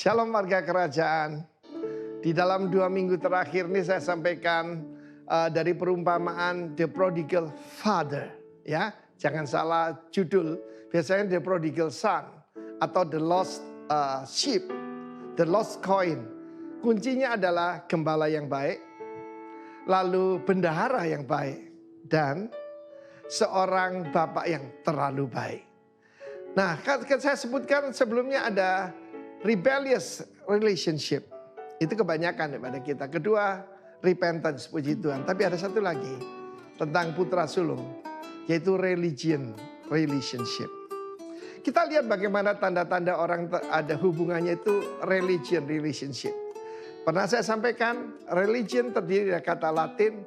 Shalom warga kerajaan. Di dalam 2 minggu terakhir ini saya sampaikan dari perumpamaan The Prodigal Father. Ya, jangan salah judul. Biasanya The Prodigal Son atau The Lost Sheep, The Lost Coin. Kuncinya adalah gembala yang baik, lalu bendahara yang baik, dan seorang bapak yang terlalu baik. Nah, saya sebutkan sebelumnya ada rebellious relationship. Itu kebanyakan daripada kita. Kedua, repentance, puji Tuhan. Tapi ada satu lagi tentang putra sulung, yaitu religion relationship. Kita lihat bagaimana tanda-tanda orang ada hubungannya itu religion relationship. Pernah saya sampaikan, religion terdiri dari kata Latin,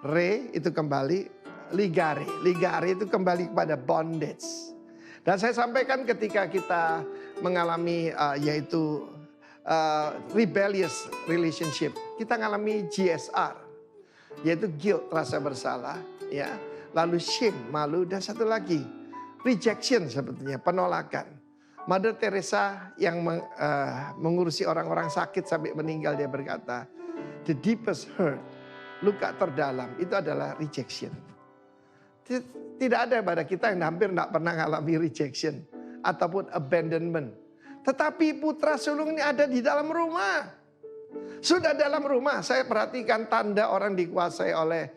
re itu kembali, ligare. Ligare itu kembali kepada bondage. Dan saya sampaikan ketika kita mengalami yaitu rebellious relationship, kita mengalami GSR, yaitu guilt, rasa bersalah, ya. Lalu shame, malu, dan satu lagi rejection, sebetulnya penolakan. Mother Teresa yang mengurusi orang-orang sakit sampai meninggal, dia berkata, the deepest hurt, luka terdalam itu adalah rejection. Tidak ada pada kita yang hampir tidak pernah mengalami rejection ataupun abandonment. Tetapi putra sulung ini ada di dalam rumah. Sudah dalam rumah, saya perhatikan tanda orang dikuasai oleh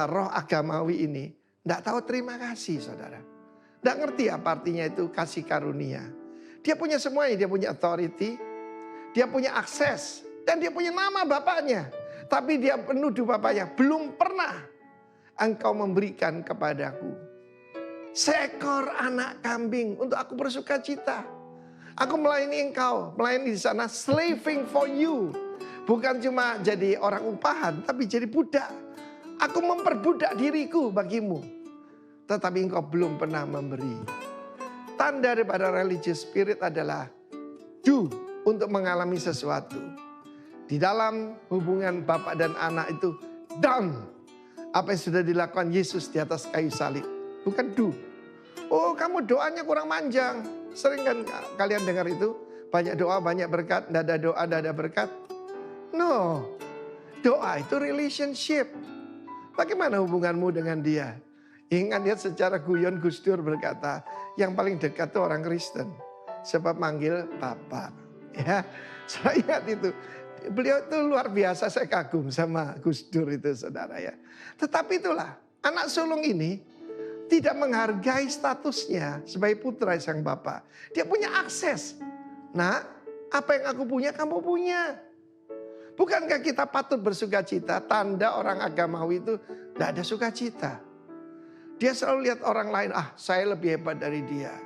roh agamawi ini. Tidak tahu terima kasih, saudara. Tidak ngerti apa artinya itu kasih karunia. Dia punya semuanya, dia punya authority, dia punya akses, dan dia punya nama bapaknya. Tapi dia menuduh bapaknya, belum pernah engkau memberikan kepadaku seekor anak kambing untuk aku bersuka cita. Aku melayani engkau, melayani di sana, slaving for you. Bukan cuma jadi orang upahan, tapi jadi budak. Aku memperbudak diriku bagimu. Tetapi engkau belum pernah memberi. Tanda daripada religious spirit adalah do, untuk mengalami sesuatu. Di dalam hubungan bapak dan anak itu done. Apa yang sudah dilakukan Yesus di atas kayu salib. Bukan do. Oh, kamu doanya kurang manjang. Sering kan kalian dengar itu. Banyak doa, banyak berkat. Tidak ada doa, tidak ada berkat. No. Doa itu relationship. Bagaimana hubunganmu dengan dia? Ingat lihat secara guyon Gus Dur berkata, yang paling dekat itu orang Kristen. Sebab manggil Bapak. Ya, saya ingat itu. Beliau itu luar biasa, saya kagum sama Gus Dur itu, saudara ya. Tetapi itulah, anak sulung ini tidak menghargai statusnya sebagai putra sang bapak. Dia punya akses. Nah, apa yang aku punya, kamu punya. Bukankah kita patut bersuka cita? Tanda orang agamawi itu tidak ada sukacita. Dia selalu lihat orang lain, saya lebih hebat dari dia.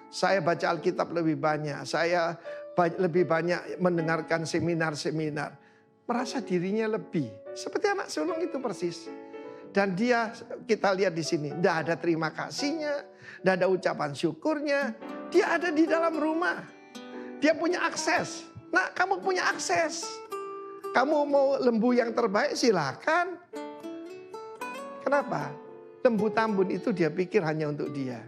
Saya baca Alkitab lebih banyak, saya lebih banyak mendengarkan seminar-seminar. Merasa dirinya lebih. Seperti anak sulung itu persis. Dan dia, kita lihat di sini, tidak ada terima kasihnya, tidak ada ucapan syukurnya. Dia ada di dalam rumah. Dia punya akses. Nah, kamu punya akses. Kamu mau lembu yang terbaik, silakan. Kenapa? Lembu Tambun itu dia pikir hanya untuk dia.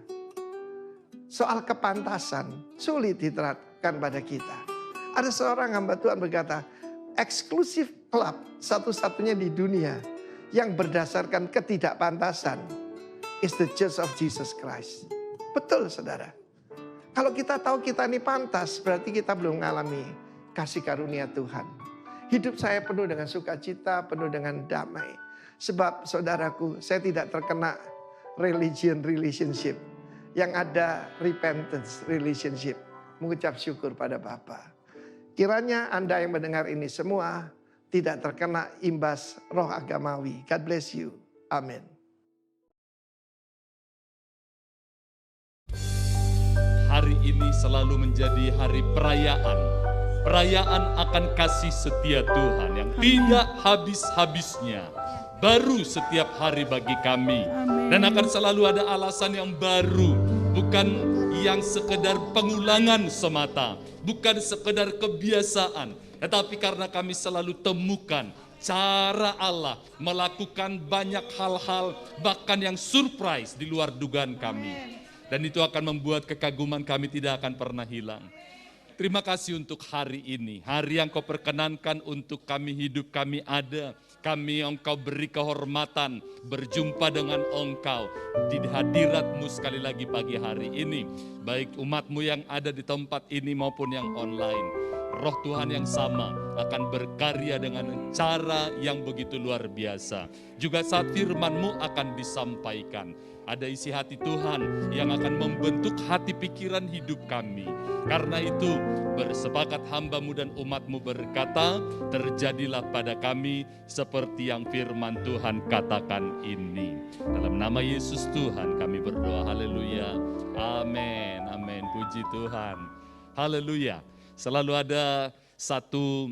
Soal kepantasan sulit diterapkan pada kita. Ada seorang hamba Tuhan berkata, eksklusif klub satu-satunya di dunia yang berdasarkan ketidakpantasan is the Church of Jesus Christ. Betul, saudara. Kalau kita tahu kita ini pantas, berarti kita belum mengalami kasih karunia Tuhan. Hidup saya penuh dengan sukacita, penuh dengan damai. Sebab saudaraku, saya tidak terkena religion relationship. Yang ada repentance relationship. Mengucap syukur pada Bapa. Kiranya Anda yang mendengar ini semua tidak terkena imbas roh agamawi. God bless you. Amin. Hari ini selalu menjadi hari perayaan. Perayaan akan kasih setia Tuhan yang tidak habis-habisnya. Baru setiap hari bagi kami. Dan akan selalu ada alasan yang baru. Bukan yang sekedar pengulangan semata. Bukan sekedar kebiasaan. Tetapi karena kami selalu temukan cara Allah melakukan banyak hal-hal bahkan yang surprise di luar dugaan kami. Dan itu akan membuat kekaguman kami tidak akan pernah hilang. terima kasih untuk hari ini. Hari yang kau perkenankan untuk kami hidup, kami ada. Kami engkau beri kehormatan berjumpa dengan engkau di hadirat-Mu sekali lagi pagi hari ini. Baik umat-Mu yang ada di tempat ini maupun yang online. Roh Tuhan yang sama akan berkarya dengan cara yang begitu luar biasa. Juga saat firman-Mu akan disampaikan. Ada isi hati Tuhan yang akan membentuk hati pikiran hidup kami. Karena itu bersepakat hamba-Mu dan umat-Mu berkata, terjadilah pada kami seperti yang firman Tuhan katakan ini. Dalam nama Yesus Tuhan kami berdoa, haleluya, amin, amin, puji Tuhan, haleluya. Selalu ada satu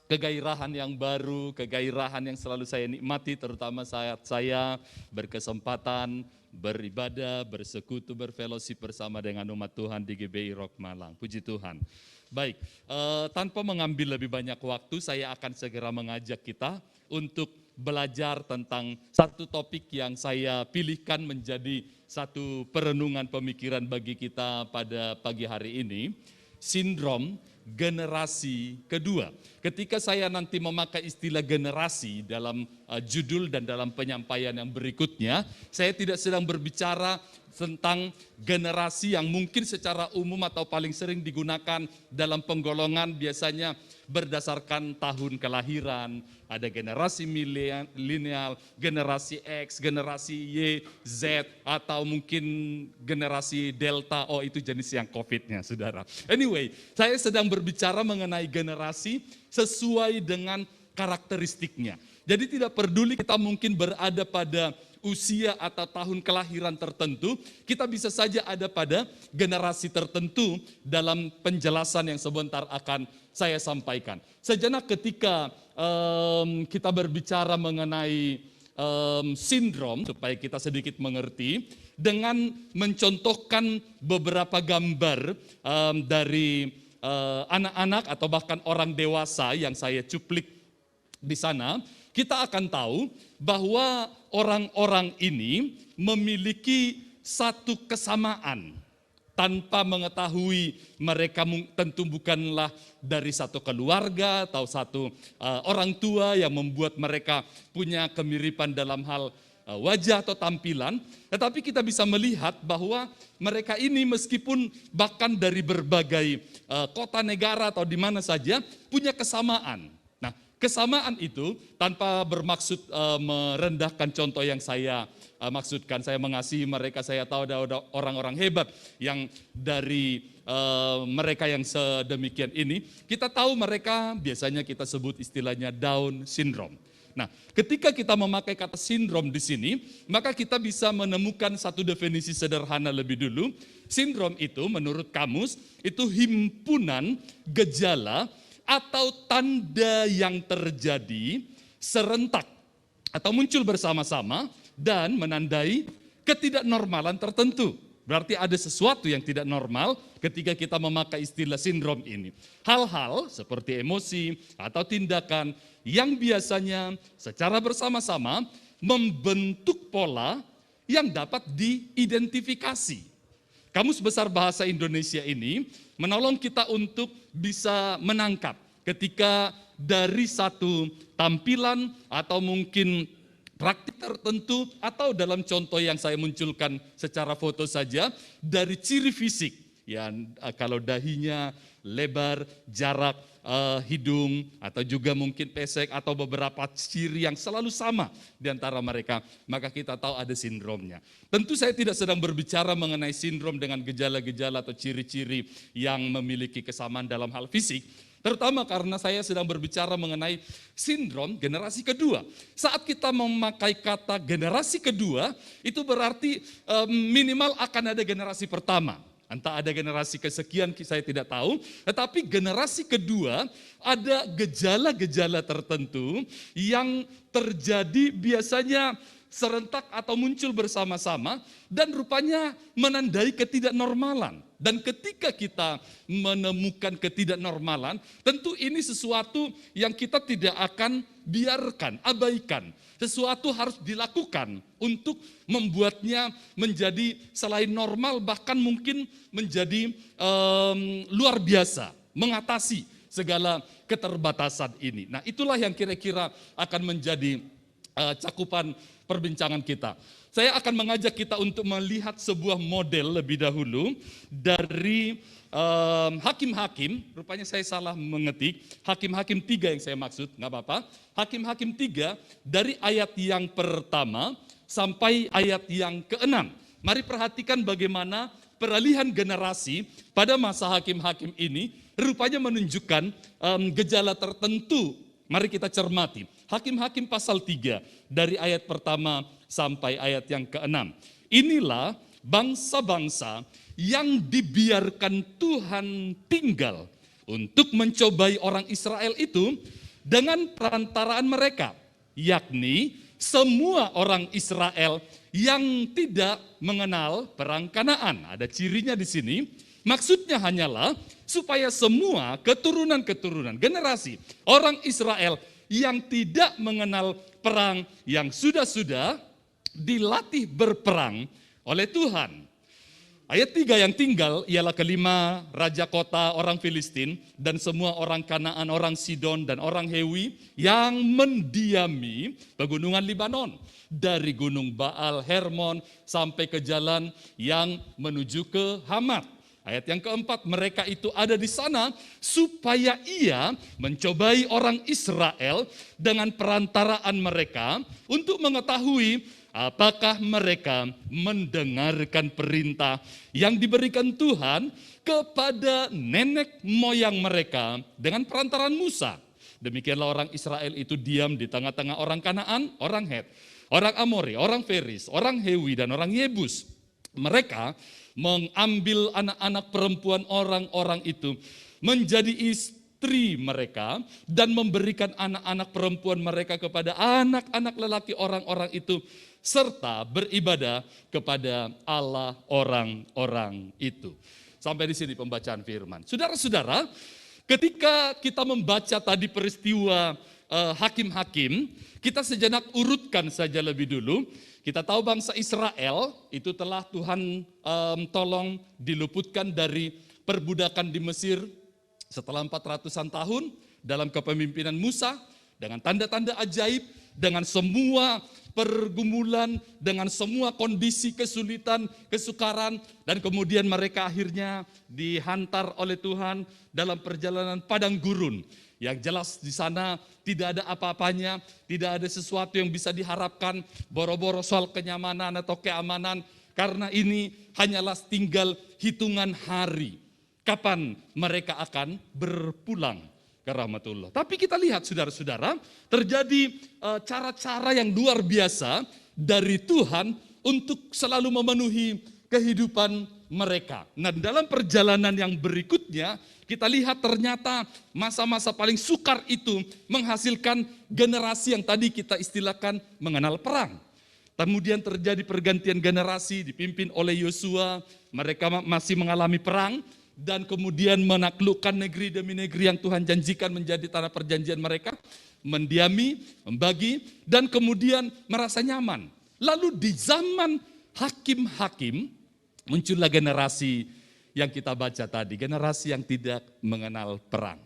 kegairahan yang baru, kegairahan yang selalu saya nikmati, terutama saat saya berkesempatan beribadah, bersekutu, berfellowship bersama dengan umat Tuhan di GBI Rock Malang. Puji Tuhan. Baik, tanpa mengambil lebih banyak waktu, saya akan segera mengajak kita untuk belajar tentang satu topik yang saya pilihkan menjadi satu perenungan pemikiran bagi kita pada pagi hari ini. Sindrom generasi kedua. Ketika saya nanti memakai istilah generasi dalam judul dan dalam penyampaian yang berikutnya, saya tidak sedang berbicara tentang generasi yang mungkin secara umum atau paling sering digunakan dalam penggolongan biasanya berdasarkan tahun kelahiran. Ada generasi milenial, generasi X, generasi Y, Z, atau mungkin generasi Delta. Oh, itu jenis yang COVID-nya, saudara. Anyway, saya sedang berbicara mengenai generasi sesuai dengan karakteristiknya. Jadi tidak peduli kita mungkin berada pada usia atau tahun kelahiran tertentu, kita bisa saja ada pada generasi tertentu dalam penjelasan yang sebentar akan saya sampaikan. Sejenak ketika kita berbicara mengenai sindrom, supaya kita sedikit mengerti, dengan mencontohkan beberapa gambar dari anak-anak atau bahkan orang dewasa yang saya cuplik di sana, kita akan tahu bahwa orang-orang ini memiliki satu kesamaan. Tanpa mengetahui mereka tentu bukanlah dari satu keluarga atau satu orang tua yang membuat mereka punya kemiripan dalam hal wajah atau tampilan. Tetapi kita bisa melihat bahwa mereka ini meskipun bahkan dari berbagai kota negara atau di mana saja punya kesamaan. Nah, kesamaan itu tanpa bermaksud merendahkan contoh yang saya maksudkan, saya mengasihi mereka, saya tahu ada orang-orang hebat yang dari mereka yang sedemikian ini, kita tahu mereka biasanya kita sebut istilahnya Down syndrome. Nah, ketika kita memakai kata sindrom di sini, maka kita bisa menemukan satu definisi sederhana lebih dulu. Sindrom itu menurut kamus, itu himpunan gejala atau tanda yang terjadi serentak atau muncul bersama-sama dan menandai ketidaknormalan tertentu. Berarti ada sesuatu yang tidak normal ketika kita memakai istilah sindrom ini. Hal-hal seperti emosi atau tindakan yang biasanya secara bersama-sama membentuk pola yang dapat diidentifikasi. Kamus Besar Bahasa Indonesia ini menolong kita untuk bisa menangkap ketika dari satu tampilan atau mungkin praktik tertentu atau dalam contoh yang saya munculkan secara foto saja dari ciri fisik. Ya, kalau dahinya lebar, jarak hidung atau juga mungkin pesek atau beberapa ciri yang selalu sama di antara mereka, maka kita tahu ada sindromnya. Tentu saya tidak sedang berbicara mengenai sindrom dengan gejala-gejala atau ciri-ciri yang memiliki kesamaan dalam hal fisik, terutama karena saya sedang berbicara mengenai sindrom generasi kedua. Saat kita memakai kata generasi kedua, itu berarti minimal akan ada generasi pertama. Entah ada generasi kesekian, saya tidak tahu. Tetapi generasi kedua ada gejala-gejala tertentu yang terjadi biasanya serentak atau muncul bersama-sama dan rupanya menandai ketidaknormalan. Dan ketika kita menemukan ketidaknormalan, tentu ini sesuatu yang kita tidak akan biarkan, abaikan. Sesuatu harus dilakukan untuk membuatnya menjadi selain normal, bahkan mungkin menjadi luar biasa. mengatasi segala keterbatasan ini. Nah, itulah yang kira-kira akan menjadi cakupan perbincangan kita. Saya akan mengajak kita untuk melihat sebuah model lebih dahulu dari Hakim-Hakim. Rupanya saya salah mengetik, Hakim-Hakim 3 yang saya maksud, nggak apa-apa. Hakim-Hakim 3 dari ayat yang pertama sampai ayat yang ke-6. Mari perhatikan bagaimana peralihan generasi pada masa Hakim-Hakim ini rupanya menunjukkan gejala tertentu. Mari kita cermati. Hakim-Hakim pasal 3 dari ayat pertama sampai ayat yang ke-6. Inilah bangsa-bangsa yang dibiarkan Tuhan tinggal untuk mencobai orang Israel itu dengan perantaraan mereka, yakni semua orang Israel yang tidak mengenal perang Kanaan. Ada cirinya di sini. Maksudnya hanyalah supaya semua keturunan-keturunan generasi orang Israel yang tidak mengenal perang, yang sudah dilatih berperang oleh Tuhan. Ayat 3 yang tinggal ialah kelima raja kota orang Filistin dan semua orang Kanaan, orang Sidon dan orang Hewi yang mendiami pegunungan Libanon. Dari gunung Baal Hermon sampai ke jalan yang menuju ke Hamat. Ayat yang keempat, mereka itu ada di sana supaya ia mencobai orang Israel dengan perantaraan mereka untuk mengetahui apakah mereka mendengarkan perintah yang diberikan Tuhan kepada nenek moyang mereka dengan perantaraan Musa. Demikianlah orang Israel itu diam di tengah-tengah orang Kanaan, orang Het, orang Amori, orang Feris, orang Hewi, dan orang Yebus. Mereka mengambil anak-anak perempuan orang-orang itu menjadi istri mereka dan memberikan anak-anak perempuan mereka kepada anak-anak lelaki orang-orang itu serta beribadah kepada Allah orang-orang itu. Sampai di sini pembacaan firman. Saudara-saudara, ketika kita membaca tadi peristiwa Hakim-Hakim, kita sejenak urutkan saja lebih dulu. Kita tahu bangsa Israel itu telah Tuhan tolong diluputkan dari perbudakan di Mesir setelah 400-an tahun dalam kepemimpinan Musa dengan tanda-tanda ajaib, dengan semua pergumulan, dengan semua kondisi kesulitan, kesukaran, dan kemudian mereka akhirnya dihantar oleh Tuhan dalam perjalanan padang gurun. Yang jelas di sana tidak ada apa-apanya, tidak ada sesuatu yang bisa diharapkan, boro-boro soal kenyamanan atau keamanan, karena ini hanyalah tinggal hitungan hari. Kapan mereka akan berpulang ke rahmatullah. Tapi kita lihat saudara-saudara, terjadi cara-cara yang luar biasa dari Tuhan untuk selalu memenuhi kehidupan mereka. Nah, dalam perjalanan yang berikutnya, kita lihat ternyata masa-masa paling sukar itu menghasilkan generasi yang tadi kita istilahkan mengenal perang. Kemudian terjadi pergantian generasi dipimpin oleh Yosua, mereka masih mengalami perang dan kemudian menaklukkan negeri demi negeri yang Tuhan janjikan menjadi tanah perjanjian mereka, mendiami, membagi, dan kemudian merasa nyaman. Lalu di zaman Hakim-Hakim muncullah generasi yang kita baca tadi, generasi yang tidak mengenal perang.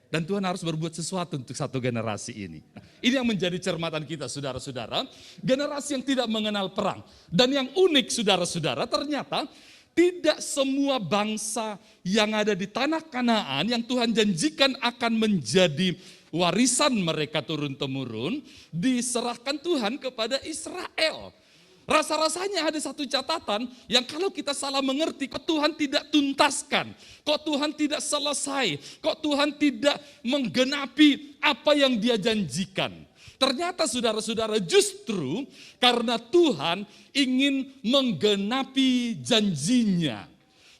Dan Tuhan harus berbuat sesuatu untuk satu generasi ini. Nah, ini yang menjadi cermatan kita saudara-saudara, generasi yang tidak mengenal perang. Dan yang unik saudara-saudara, ternyata tidak semua bangsa yang ada di tanah Kanaan yang Tuhan janjikan akan menjadi warisan mereka turun-temurun, diserahkan Tuhan kepada Israel. Rasa-rasanya ada satu catatan yang kalau kita salah mengerti, kok Tuhan tidak tuntaskan, kok Tuhan tidak selesai, kok Tuhan tidak menggenapi apa yang Dia janjikan. Ternyata saudara-saudara justru karena Tuhan ingin menggenapi janjinya.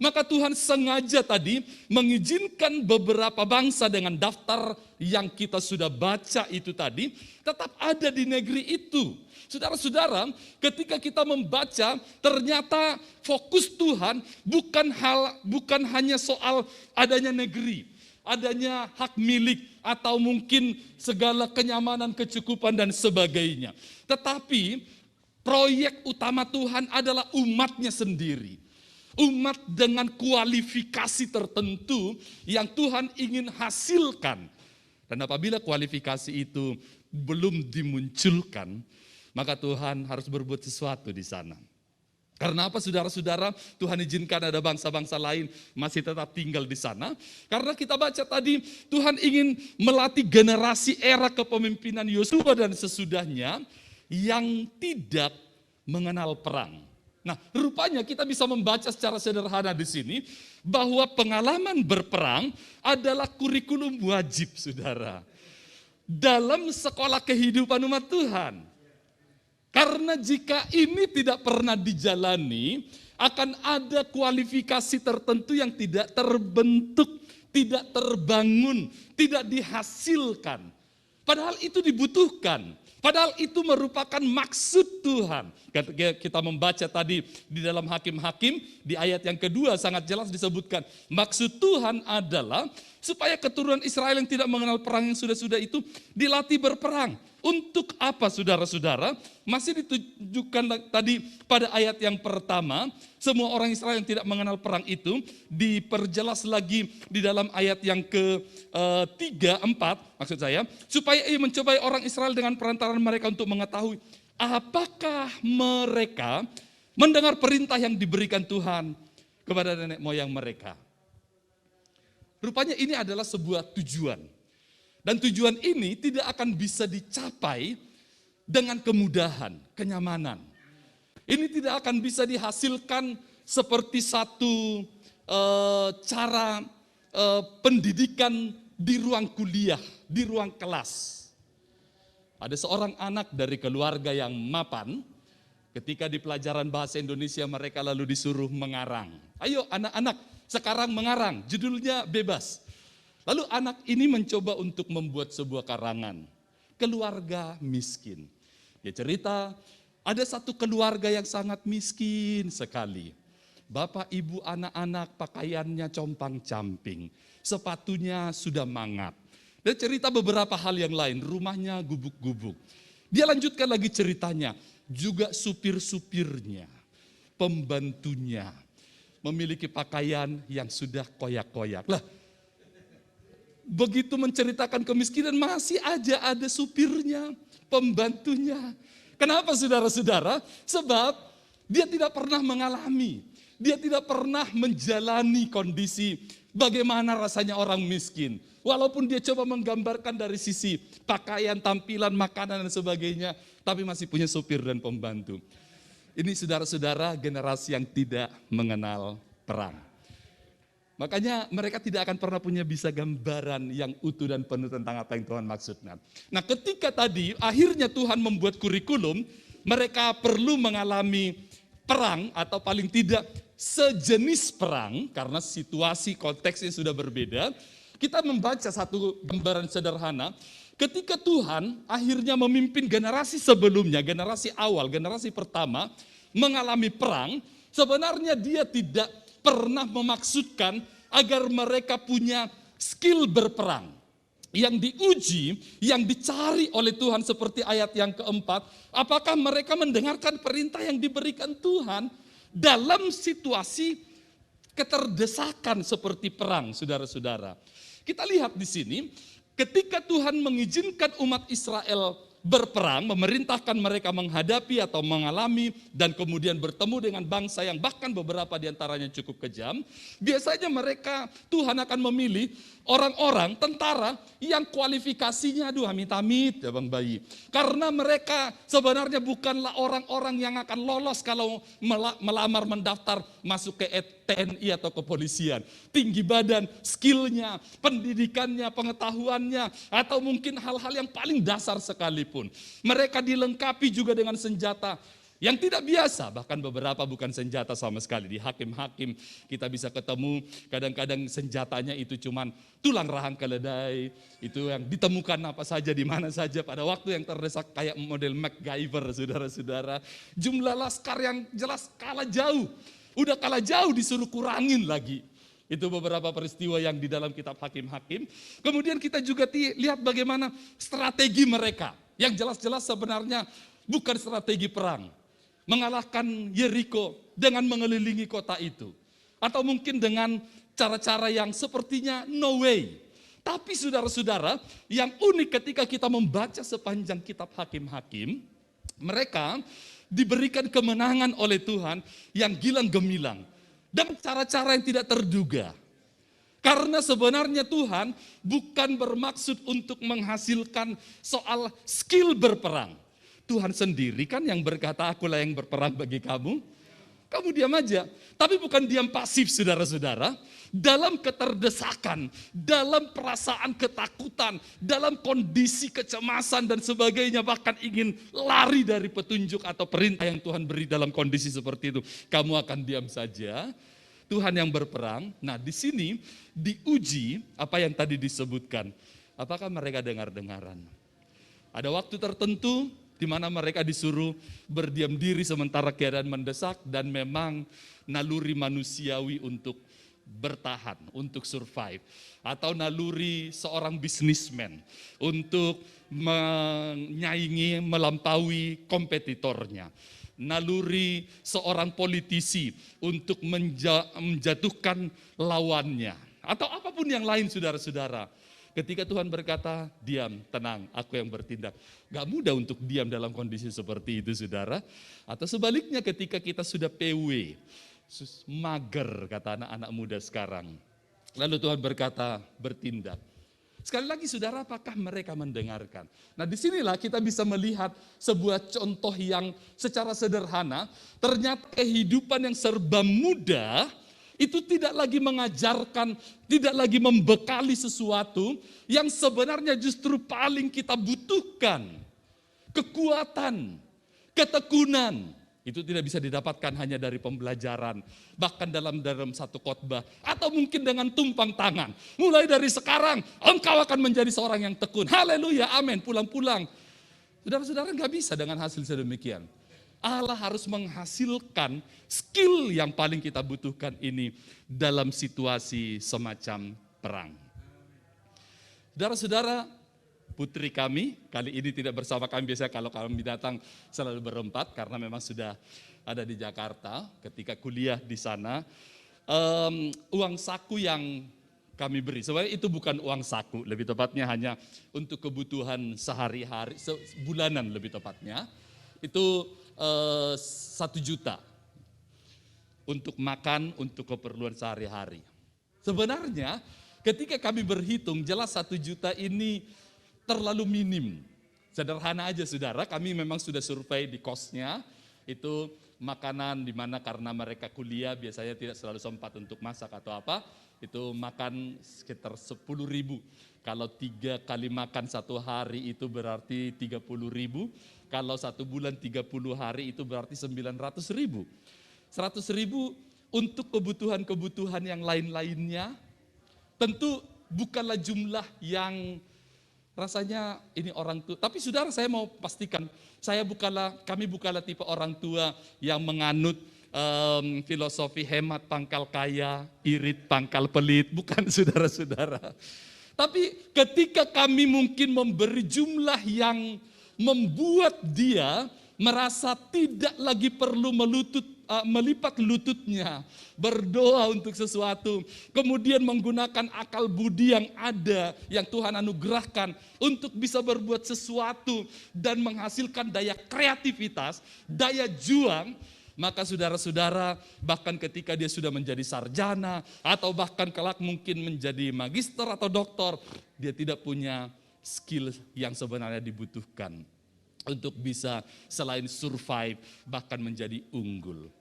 Maka Tuhan sengaja tadi mengizinkan beberapa bangsa dengan daftar yang kita sudah baca itu tadi tetap ada di negeri itu. Saudara-saudara, ketika kita membaca, ternyata fokus Tuhan bukan hanya soal adanya negeri, adanya hak milik, atau mungkin segala kenyamanan, kecukupan, dan sebagainya. Tetapi proyek utama Tuhan adalah umatnya sendiri. Umat dengan kualifikasi tertentu yang Tuhan ingin hasilkan. Dan apabila kualifikasi itu belum dimunculkan, maka Tuhan harus berbuat sesuatu di sana. Karena apa saudara-saudara? Tuhan izinkan ada bangsa-bangsa lain masih tetap tinggal di sana. Karena kita baca tadi, Tuhan ingin melatih generasi era kepemimpinan Yosua dan sesudahnya yang tidak mengenal perang. Nah, rupanya kita bisa membaca secara sederhana di sini bahwa pengalaman berperang adalah kurikulum wajib, saudara, dalam sekolah kehidupan umat Tuhan. Karena jika ini tidak pernah dijalani, akan ada kualifikasi tertentu yang tidak terbentuk, tidak terbangun, tidak dihasilkan. Padahal itu dibutuhkan. Padahal itu merupakan maksud Tuhan. Kita membaca tadi di dalam Hakim-Hakim, di ayat yang kedua sangat jelas disebutkan. Maksud Tuhan adalah supaya keturunan Israel yang tidak mengenal perang yang sudah-sudah itu dilatih berperang. Untuk apa saudara-saudara? Masih ditunjukkan tadi pada ayat yang pertama, semua orang Israel yang tidak mengenal perang itu diperjelas lagi di dalam ayat yang ke-3, 4, maksud saya, supaya ia mencobai orang Israel dengan perantaraan mereka untuk mengetahui apakah mereka mendengar perintah yang diberikan Tuhan kepada nenek moyang mereka. Rupanya ini adalah sebuah tujuan. Dan tujuan ini tidak akan bisa dicapai dengan kemudahan, kenyamanan. Ini tidak akan bisa dihasilkan seperti satu cara pendidikan di ruang kuliah, di ruang kelas. Ada seorang anak dari keluarga yang mapan, ketika di pelajaran bahasa Indonesia mereka lalu disuruh mengarang. Ayo anak-anak sekarang mengarang, judulnya bebas. Lalu anak ini mencoba untuk membuat sebuah karangan, keluarga miskin. Dia cerita, ada satu keluarga yang sangat miskin sekali. Bapak, ibu, anak-anak pakaiannya compang-camping, sepatunya sudah mangap. Dia cerita beberapa hal yang lain, rumahnya gubuk-gubuk. Dia lanjutkan lagi ceritanya, juga supir-supirnya, pembantunya, memiliki pakaian yang sudah koyak-koyak. Lah, begitu menceritakan kemiskinan masih aja ada supirnya, pembantunya. Kenapa saudara-saudara? Sebab dia tidak pernah mengalami, dia tidak pernah menjalani kondisi bagaimana rasanya orang miskin. Walaupun dia coba menggambarkan dari sisi pakaian, tampilan, makanan dan sebagainya, tapi masih punya supir dan pembantu. Ini saudara-saudara generasi yang tidak mengenal perang. Makanya mereka tidak akan pernah punya bisa gambaran yang utuh dan penuh tentang apa yang Tuhan maksudnya. Nah, ketika tadi akhirnya Tuhan membuat kurikulum, mereka perlu mengalami perang atau paling tidak sejenis perang karena situasi konteksnya sudah berbeda. Kita membaca satu gambaran sederhana. Ketika Tuhan akhirnya memimpin generasi sebelumnya, generasi awal, generasi pertama mengalami perang, sebenarnya dia tidak pernah memaksudkan agar mereka punya skill berperang. Yang diuji, yang dicari oleh Tuhan seperti ayat yang keempat, apakah mereka mendengarkan perintah yang diberikan Tuhan dalam situasi keterdesakan seperti perang, saudara-saudara. Kita lihat di sini, ketika Tuhan mengizinkan umat Israel berperang, memerintahkan mereka menghadapi atau mengalami dan kemudian bertemu dengan bangsa yang bahkan beberapa diantaranya cukup kejam, biasanya mereka, Tuhan akan memilih orang-orang, tentara yang kualifikasinya, aduh amit-amit ya Bang Bayi. Karena mereka sebenarnya bukanlah orang-orang yang akan lolos kalau melamar mendaftar masuk ke TNI atau kepolisian. Tinggi badan, skillnya, pendidikannya, pengetahuannya, atau mungkin hal-hal yang paling dasar sekalipun. Mereka dilengkapi juga dengan senjata yang tidak biasa, bahkan beberapa bukan senjata sama sekali. Di Hakim-Hakim kita bisa ketemu kadang-kadang senjatanya itu cuman tulang rahang keledai, itu yang ditemukan apa saja, di mana saja pada waktu yang terdesak kayak model MacGyver, saudara-saudara. Jumlah laskar yang jelas kalah jauh, udah kalah jauh disuruh kurangin lagi. Itu beberapa peristiwa yang di dalam kitab Hakim-Hakim. Kemudian kita juga lihat bagaimana strategi mereka, yang jelas-jelas sebenarnya bukan strategi perang. Mengalahkan Yeriko dengan mengelilingi kota itu. Atau mungkin dengan cara-cara yang sepertinya no way. Tapi saudara-saudara, yang unik ketika kita membaca sepanjang kitab Hakim-Hakim, mereka diberikan kemenangan oleh Tuhan yang gilang gemilang. Dan cara-cara yang tidak terduga. Karena sebenarnya Tuhan bukan bermaksud untuk menghasilkan soal skill berperang. Tuhan sendiri kan yang berkata, akulah yang berperang bagi kamu. Kamu diam aja. Tapi bukan diam pasif saudara-saudara. Dalam keterdesakan, dalam perasaan ketakutan, dalam kondisi kecemasan dan sebagainya. Bahkan ingin lari dari petunjuk atau perintah yang Tuhan beri dalam kondisi seperti itu. Kamu akan diam saja. Tuhan yang berperang. Nah di sini diuji apa yang tadi disebutkan. Apakah mereka dengar-dengaran? Ada waktu tertentu di mana mereka disuruh berdiam diri sementara keadaan mendesak dan memang naluri manusiawi untuk bertahan, untuk survive. Atau naluri seorang bisnismen untuk menyaingi, melampaui kompetitornya. Naluri seorang politisi untuk menjatuhkan lawannya. Atau apapun yang lain saudara-saudara. Ketika Tuhan berkata, diam, tenang, aku yang bertindak. Gak mudah untuk diam dalam kondisi seperti itu saudara. Atau sebaliknya ketika kita sudah PW, mager kata anak-anak muda sekarang. Lalu Tuhan berkata, bertindak. Sekali lagi saudara, apakah mereka mendengarkan? Nah disinilah kita bisa melihat sebuah contoh yang secara sederhana, ternyata kehidupan yang serba mudah, itu tidak lagi mengajarkan, tidak lagi membekali sesuatu yang sebenarnya justru paling kita butuhkan. Kekuatan, ketekunan, itu tidak bisa didapatkan hanya dari pembelajaran, bahkan dalam satu khotbah, atau mungkin dengan tumpang tangan. Mulai dari sekarang, engkau akan menjadi seorang yang tekun. Haleluya, amin, pulang-pulang. Saudara-saudara nggak bisa dengan hasil sedemikian. Allah harus menghasilkan skill yang paling kita butuhkan ini dalam situasi semacam perang. Saudara-saudara, putri kami kali ini tidak bersama kami, biasanya kalau kami datang selalu berempat karena memang sudah ada di Jakarta ketika kuliah di sana. Uang saku yang kami beri, sebenarnya itu bukan uang saku, lebih tepatnya hanya untuk kebutuhan sehari-hari, bulanan lebih tepatnya, itu 1 juta untuk makan, untuk keperluan sehari-hari. Sebenarnya ketika kami berhitung, jelas 1 juta ini terlalu minim. Sederhana aja saudara, kami memang sudah survei di kosnya, itu makanan di mana karena mereka kuliah biasanya tidak selalu sempat untuk masak atau apa, itu makan sekitar 10.000. Kalau 3 kali makan 1 hari itu berarti 30.000, kalau 1 bulan 30 hari itu berarti 900.000. 100.000 untuk kebutuhan-kebutuhan yang lain-lainnya, tentu bukanlah jumlah yang rasanya ini orang tua, tapi saudara saya mau pastikan, kami bukanlah tipe orang tua yang menganut filosofi hemat pangkal kaya, irit pangkal pelit, bukan saudara-saudara. Tapi ketika kami mungkin memberi jumlah yang membuat dia merasa tidak lagi perlu melipat lututnya, berdoa untuk sesuatu, kemudian menggunakan akal budi yang ada, yang Tuhan anugerahkan untuk bisa berbuat sesuatu dan menghasilkan daya kreativitas, daya juang, maka saudara-saudara bahkan ketika dia sudah menjadi sarjana atau bahkan kelak mungkin menjadi magister atau doktor, dia tidak punya skill yang sebenarnya dibutuhkan untuk bisa selain survive bahkan menjadi unggul.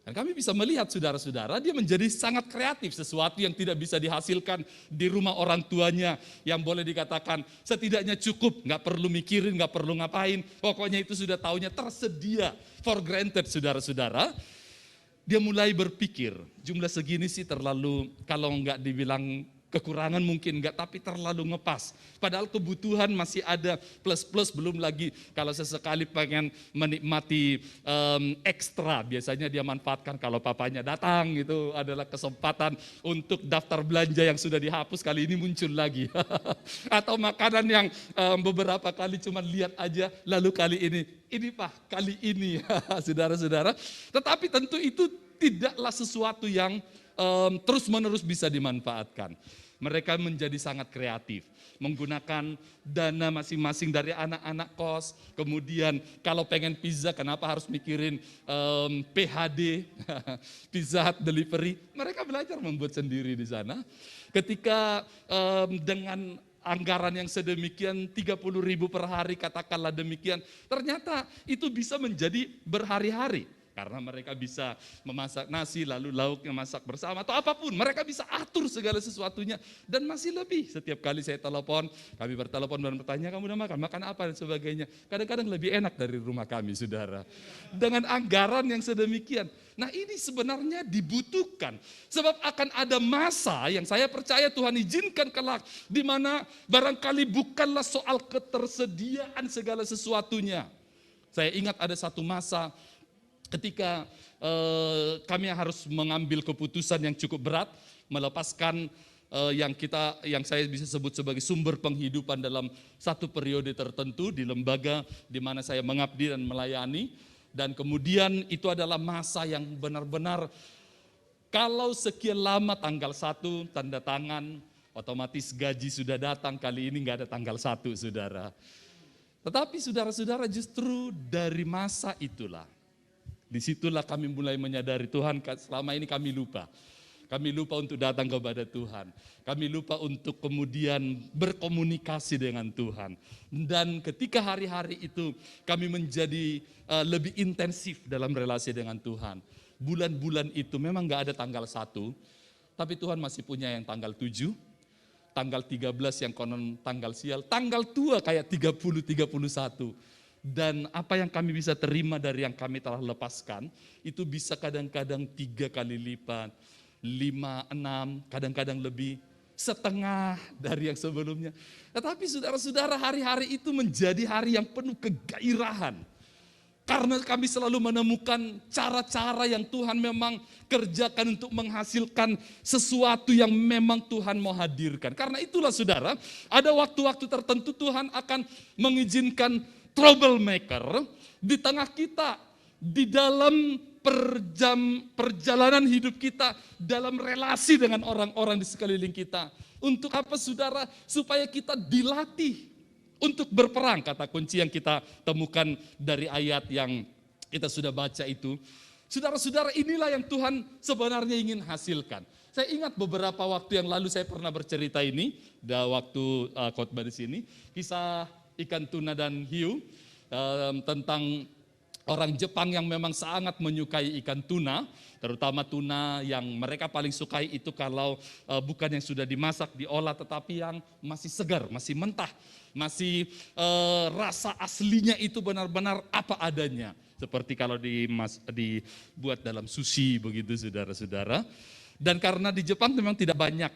Dan kami bisa melihat saudara-saudara, dia menjadi sangat kreatif, sesuatu yang tidak bisa dihasilkan di rumah orang tuanya, yang boleh dikatakan setidaknya cukup, nggak perlu mikirin, nggak perlu ngapain, pokoknya itu sudah taunya tersedia, for granted saudara-saudara. Dia mulai berpikir, jumlah segini sih terlalu, kalau nggak dibilang kekurangan mungkin enggak, tapi terlalu ngepas. Padahal kebutuhan masih ada plus-plus, belum lagi kalau sesekali pengen menikmati ekstra, biasanya dia manfaatkan kalau papanya datang, itu adalah kesempatan untuk daftar belanja yang sudah dihapus kali ini muncul lagi. Atau makanan yang beberapa kali cuma lihat aja, lalu kali ini ini Pak, kali ini saudara-saudara. Tetapi tentu itu tidaklah sesuatu yang terus-menerus bisa dimanfaatkan. Mereka menjadi sangat kreatif, menggunakan dana masing-masing dari anak-anak kos. Kemudian kalau pengen pizza, kenapa harus mikirin PHD, Pizza Hut delivery. Mereka belajar membuat sendiri di sana. Ketika dengan anggaran yang sedemikian 30.000 per hari katakanlah demikian, ternyata itu bisa menjadi berhari-hari. Karena mereka bisa memasak nasi, lalu lauknya masak bersama, atau apapun. Mereka bisa atur segala sesuatunya. Dan masih lebih, setiap kali saya telepon, kami bertelepon dan bertanya, kamu udah makan? Makan apa? Dan sebagainya. Kadang-kadang lebih enak dari rumah kami, saudara. Dengan anggaran yang sedemikian. Nah ini sebenarnya dibutuhkan. Sebab akan ada masa yang saya percaya Tuhan izinkan kelak. Di mana barangkali bukanlah soal ketersediaan segala sesuatunya. Saya ingat ada satu masa ketika kami harus mengambil keputusan yang cukup berat, melepaskan yang saya bisa sebut sebagai sumber penghidupan dalam satu periode tertentu di lembaga di mana saya mengabdi dan melayani. Dan kemudian itu adalah masa yang benar-benar kalau sekian lama tanggal 1 tanda tangan, otomatis gaji sudah datang, kali ini nggak ada tanggal 1, saudara. Tetapi saudara-saudara justru dari masa itulah, disitulah kami mulai menyadari Tuhan selama ini kami lupa. Kami lupa untuk datang kepada Tuhan. Kami lupa untuk kemudian berkomunikasi dengan Tuhan. Dan ketika hari-hari itu kami menjadi lebih intensif dalam relasi dengan Tuhan. Bulan-bulan itu memang gak ada tanggal 1, tapi Tuhan masih punya yang tanggal 7, tanggal 13 yang konon tanggal sial, tanggal tua kayak 30, 31. Dan apa yang kami bisa terima dari yang kami telah lepaskan, itu bisa kadang-kadang 3 kali lipat, 5, 6, kadang-kadang lebih, setengah dari yang sebelumnya. Tetapi saudara-saudara, hari-hari itu menjadi hari yang penuh kegairahan. Karena kami selalu menemukan cara-cara yang Tuhan memang kerjakan untuk menghasilkan sesuatu yang memang Tuhan mau hadirkan. Karena itulah saudara, ada waktu-waktu tertentu Tuhan akan mengizinkan troublemaker di tengah kita, di dalam perjalanan hidup kita, dalam relasi dengan orang-orang di sekeliling kita. Untuk apa saudara? Supaya kita dilatih untuk berperang, kata kunci yang kita temukan dari ayat yang kita sudah baca itu. Saudara-saudara, inilah yang Tuhan sebenarnya ingin hasilkan. Saya ingat beberapa waktu yang lalu saya pernah bercerita ini, waktu khotbah di sini, kisah ikan tuna dan hiu, tentang orang Jepang yang memang sangat menyukai ikan tuna, terutama tuna yang mereka paling sukai itu kalau bukan yang sudah dimasak, diolah, tetapi yang masih segar, masih mentah, masih rasa aslinya itu benar-benar apa adanya. Seperti kalau dibuat dalam sushi begitu saudara-saudara. Dan karena di Jepang memang tidak banyak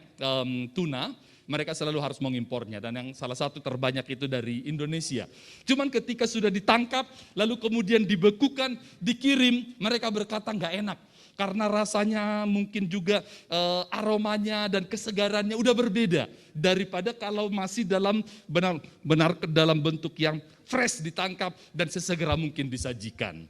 tuna, mereka selalu harus mengimpornya, dan yang salah satu terbanyak itu dari Indonesia. Cuman ketika sudah ditangkap, lalu kemudian dibekukan, dikirim, mereka berkata nggak enak. Karena rasanya mungkin juga aromanya dan kesegarannya udah berbeda daripada kalau masih dalam benar-benar dalam bentuk yang fresh ditangkap dan sesegera mungkin disajikan.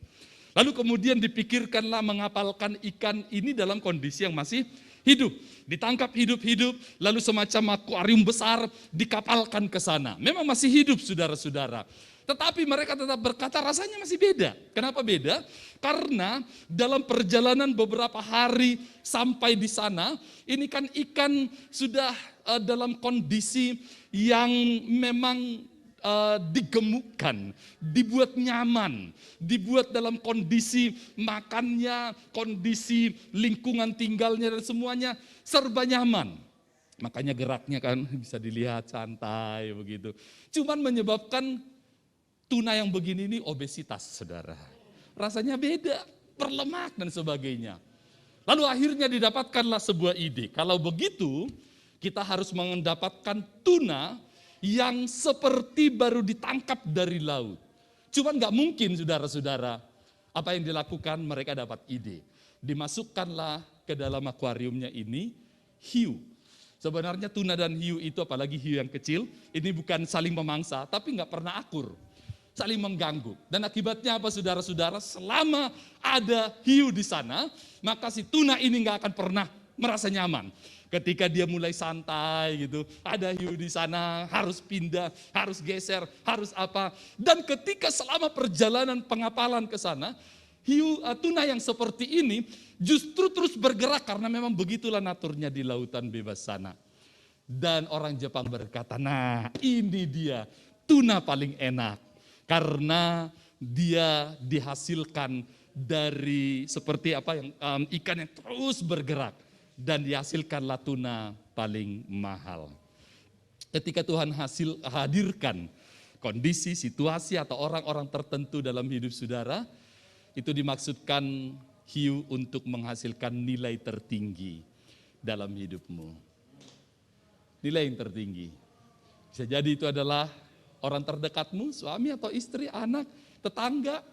Lalu kemudian dipikirkanlah mengapalkan ikan ini dalam kondisi yang masih hidup, ditangkap hidup-hidup, lalu semacam akuarium besar dikapalkan ke sana. Memang masih hidup saudara-saudara. Tetapi mereka tetap berkata rasanya masih beda. Kenapa beda? Karena dalam perjalanan beberapa hari sampai di sana, ini kan ikan sudah dalam kondisi yang memang digemukkan, dibuat nyaman, dibuat dalam kondisi makannya, kondisi lingkungan tinggalnya dan semuanya serba nyaman. Makanya geraknya kan bisa dilihat santai begitu. Cuman menyebabkan tuna yang begini ini obesitas, saudara. Rasanya beda, berlemak dan sebagainya. Lalu akhirnya didapatkanlah sebuah ide. Kalau begitu, kita harus mendapatkan tuna yang seperti baru ditangkap dari laut. Cuman gak mungkin saudara-saudara. Apa yang dilakukan? Mereka dapat ide. Dimasukkanlah ke dalam akuariumnya ini hiu. Sebenarnya tuna dan hiu itu, apalagi hiu yang kecil, ini bukan saling memangsa, tapi gak pernah akur. saling mengganggu. Dan akibatnya apa saudara-saudara? Selama ada hiu di sana, maka si tuna ini nggak akan pernah merasa nyaman. Ketika dia mulai santai gitu, ada hiu di sana, harus pindah, harus geser, harus apa. Dan ketika selama perjalanan pengapalan ke sana, tuna yang seperti ini justru terus bergerak karena memang begitulah naturnya di lautan bebas sana. Dan orang Jepang berkata, nah ini dia tuna paling enak. Karena dia dihasilkan dari seperti apa yang ikan yang terus bergerak. Dan dihasilkanlah tuna paling mahal. Ketika Tuhan hadirkan kondisi, situasi atau orang-orang tertentu dalam hidup saudara, itu dimaksudkan hiu untuk menghasilkan nilai tertinggi dalam hidupmu. Nilai yang tertinggi. Bisa jadi itu adalah orang terdekatmu, suami atau istri, anak, tetangga,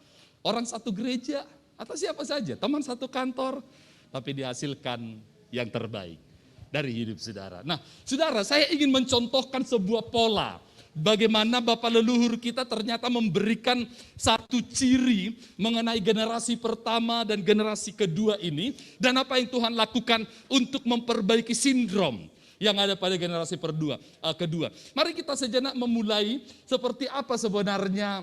orang satu gereja, atau siapa saja, teman satu kantor, tapi dihasilkan yang terbaik dari hidup saudara. Nah, saudara, saya ingin mencontohkan sebuah pola bagaimana Bapak leluhur kita ternyata memberikan satu ciri mengenai generasi pertama dan generasi kedua ini, dan apa yang Tuhan lakukan untuk memperbaiki sindrom yang ada pada generasi kedua. Mari kita sejenak memulai seperti apa sebenarnya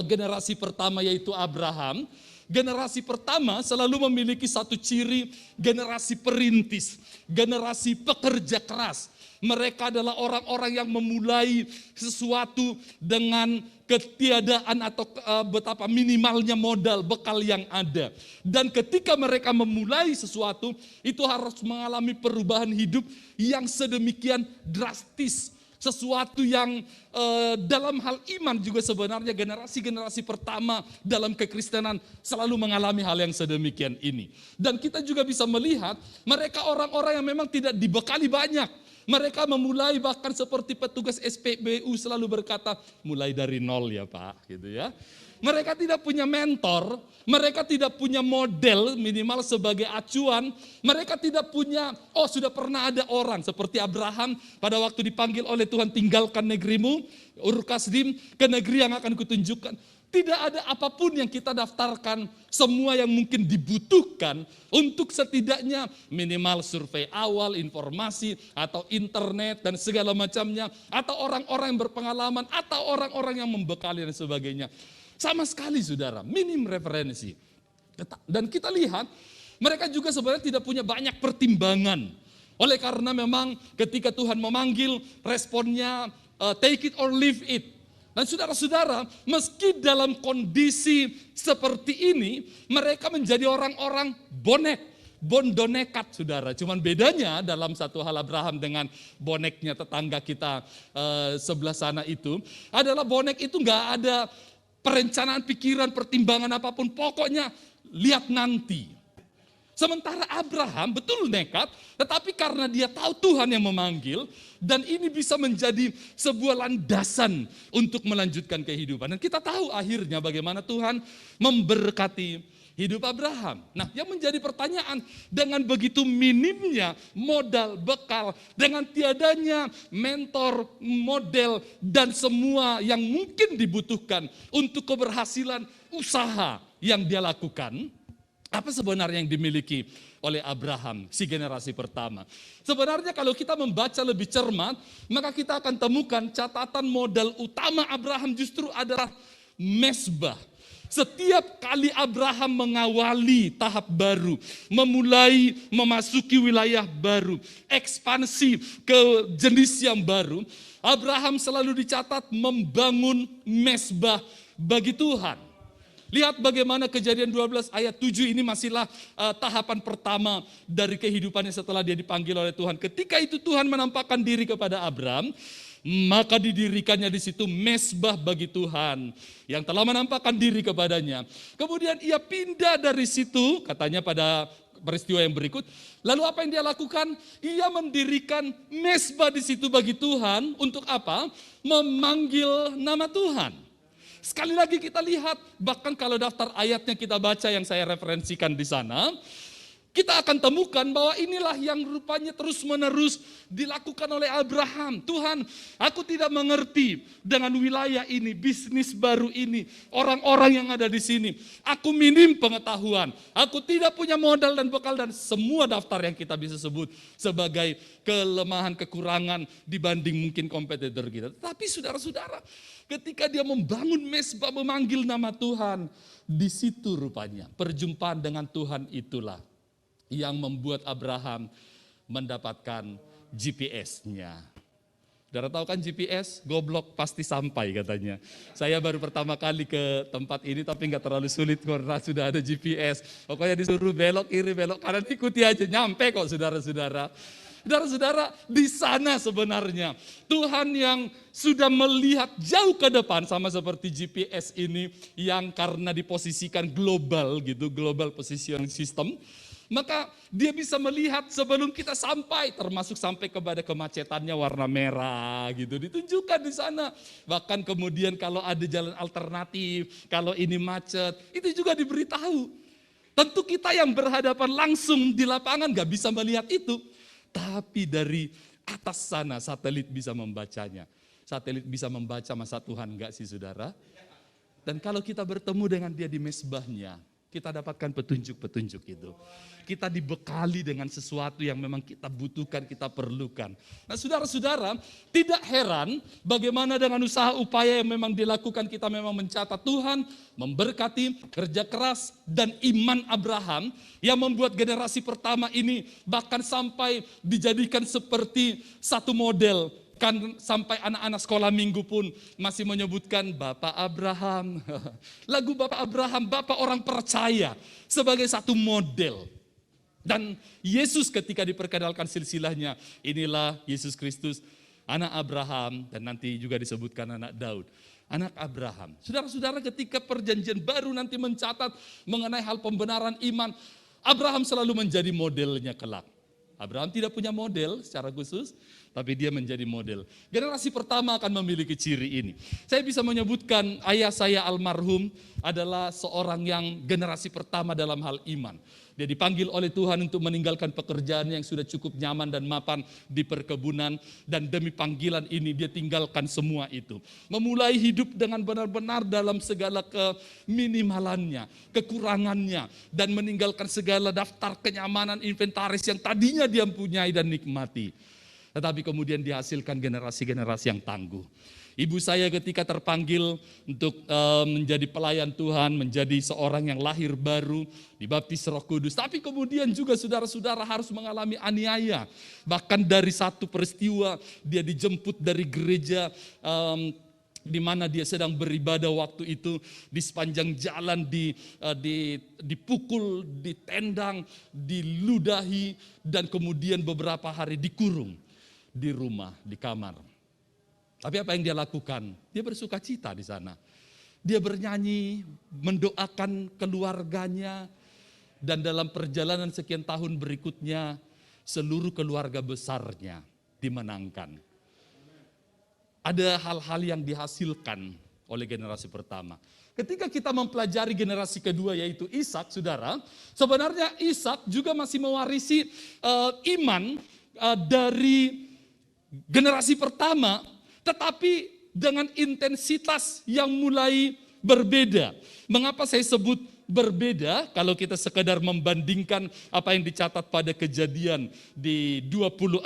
generasi pertama, yaitu Abraham. Generasi pertama selalu memiliki satu ciri, generasi perintis, generasi pekerja keras. Mereka adalah orang-orang yang memulai sesuatu dengan ketiadaan atau betapa minimalnya modal bekal yang ada. Dan ketika mereka memulai sesuatu, itu harus mengalami perubahan hidup yang sedemikian drastis. Sesuatu yang dalam hal iman juga sebenarnya generasi-generasi pertama dalam kekristenan selalu mengalami hal yang sedemikian ini. Dan kita juga bisa melihat mereka orang-orang yang memang tidak dibekali banyak. Mereka memulai bahkan seperti petugas SPBU selalu berkata, mulai dari nol ya Pak, gitu ya. Mereka tidak punya mentor, mereka tidak punya model minimal sebagai acuan, mereka tidak punya, sudah pernah ada orang seperti Abraham pada waktu dipanggil oleh Tuhan, tinggalkan negerimu, Ur Kasdim, ke negeri yang akan kutunjukkan. Tidak ada apapun yang kita daftarkan, semua yang mungkin dibutuhkan untuk setidaknya minimal survei awal, informasi, atau internet dan segala macamnya, atau orang-orang yang berpengalaman, atau orang-orang yang membekali dan sebagainya. Sama sekali saudara, minim referensi. Dan kita lihat mereka juga sebenarnya tidak punya banyak pertimbangan. Oleh karena memang ketika Tuhan memanggil, responnya take it or leave it. Dan saudara-saudara, meski dalam kondisi seperti ini, mereka menjadi orang-orang bondo nekat saudara. Cuman bedanya dalam satu hal Abraham dengan boneknya tetangga kita sebelah sana itu, adalah bonek itu gak ada perencanaan, pikiran, pertimbangan apapun, pokoknya lihat nanti. Sementara Abraham betul nekat, tetapi karena dia tahu Tuhan yang memanggil, dan ini bisa menjadi sebuah landasan untuk melanjutkan kehidupan. Dan kita tahu akhirnya bagaimana Tuhan memberkati hidup Abraham. Nah, yang menjadi pertanyaan, dengan begitu minimnya modal bekal, dengan tiadanya mentor, model, dan semua yang mungkin dibutuhkan untuk keberhasilan usaha yang dia lakukan, apa sebenarnya yang dimiliki oleh Abraham, si generasi pertama? Sebenarnya kalau kita membaca lebih cermat, maka kita akan temukan catatan modal utama Abraham justru adalah mezbah. Setiap kali Abraham mengawali tahap baru, memulai memasuki wilayah baru, ekspansi ke jenis yang baru, Abraham selalu dicatat membangun mezbah bagi Tuhan. Lihat bagaimana Kejadian 12 ayat 7 ini masihlah tahapan pertama dari kehidupannya setelah dia dipanggil oleh Tuhan. Ketika itu Tuhan menampakkan diri kepada Abraham, maka didirikannya di situ mezbah bagi Tuhan yang telah menampakkan diri kepadanya. Kemudian ia pindah dari situ, katanya pada peristiwa yang berikut. Lalu apa yang dia lakukan? Ia mendirikan mezbah di situ bagi Tuhan untuk apa? Memanggil nama Tuhan. Sekali lagi kita lihat, bahkan kalau daftar ayatnya kita baca yang saya referensikan di sana, kita akan temukan bahwa inilah yang rupanya terus-menerus dilakukan oleh Abraham. Tuhan, aku tidak mengerti dengan wilayah ini, bisnis baru ini, orang-orang yang ada di sini. Aku minim pengetahuan, aku tidak punya modal dan bekal dan semua daftar yang kita bisa sebut sebagai kelemahan, kekurangan dibanding mungkin kompetitor kita. Tapi saudara-saudara, ketika dia membangun mezbah memanggil nama Tuhan, di situ rupanya perjumpaan dengan Tuhan itulah yang membuat Abraham mendapatkan GPS-nya. Saudara tahu kan GPS, goblok pasti sampai katanya. Saya baru pertama kali ke tempat ini tapi nggak terlalu sulit karena sudah ada GPS. Pokoknya disuruh belok kiri, belok kanan, ikuti aja, nyampe kok saudara-saudara. Saudara-saudara, di sana sebenarnya Tuhan yang sudah melihat jauh ke depan sama seperti GPS ini yang karena diposisikan global gitu, global positioning system. Maka dia bisa melihat sebelum kita sampai, termasuk sampai kepada kemacetannya warna merah gitu, ditunjukkan di sana. Bahkan kemudian kalau ada jalan alternatif, kalau ini macet, itu juga diberitahu. Tentu kita yang berhadapan langsung di lapangan gak bisa melihat itu. Tapi dari atas sana satelit bisa membacanya. Satelit bisa membaca masa Tuhan gak sih saudara? Dan kalau kita bertemu dengan dia di mezbahnya, kita dapatkan petunjuk-petunjuk itu. Kita dibekali dengan sesuatu yang memang kita butuhkan, kita perlukan. Nah saudara-saudara, tidak heran bagaimana dengan usaha upaya yang memang dilakukan, kita memang mencatat Tuhan memberkati kerja keras dan iman Abraham yang membuat generasi pertama ini bahkan sampai dijadikan seperti satu model. Kan sampai anak-anak sekolah minggu pun masih menyebutkan Bapak Abraham. Lagu Bapak Abraham, Bapak orang percaya sebagai satu model. Dan Yesus ketika diperkenalkan silsilahnya, inilah Yesus Kristus, anak Abraham dan nanti juga disebutkan anak Daud. Anak Abraham. Saudara-saudara, ketika perjanjian baru nanti mencatat mengenai hal pembenaran iman, Abraham selalu menjadi modelnya kelak. Abraham tidak punya model secara khusus, tapi dia menjadi model. Generasi pertama akan memiliki ciri ini. Saya bisa menyebutkan ayah saya almarhum adalah seorang yang generasi pertama dalam hal iman. Dia dipanggil oleh Tuhan untuk meninggalkan pekerjaan yang sudah cukup nyaman dan mapan di perkebunan. Dan demi panggilan ini dia tinggalkan semua itu. Memulai hidup dengan benar-benar dalam segala keminimalannya, kekurangannya. Dan meninggalkan segala daftar kenyamanan inventaris yang tadinya dia punyai dan nikmati. Tetapi kemudian dihasilkan generasi-generasi yang tangguh. Ibu saya ketika terpanggil untuk menjadi pelayan Tuhan, menjadi seorang yang lahir baru, dibaptis Roh Kudus. Tapi kemudian juga saudara-saudara harus mengalami aniaya. Bahkan dari satu peristiwa dia dijemput dari gereja di mana dia sedang beribadah waktu itu, di sepanjang jalan dipukul, ditendang, diludahi, dan kemudian beberapa hari dikurung di rumah, di kamar. Tapi apa yang dia lakukan? Dia bersuka cita di sana. Dia bernyanyi, mendoakan keluarganya, dan dalam perjalanan sekian tahun berikutnya, seluruh keluarga besarnya dimenangkan. Ada hal-hal yang dihasilkan oleh generasi pertama. Ketika kita mempelajari generasi kedua yaitu Ishak, saudara, sebenarnya Ishak juga masih mewarisi iman dari generasi pertama, tetapi dengan intensitas yang mulai berbeda. Mengapa saya sebut berbeda? Kalau kita sekedar membandingkan apa yang dicatat pada Kejadian di 26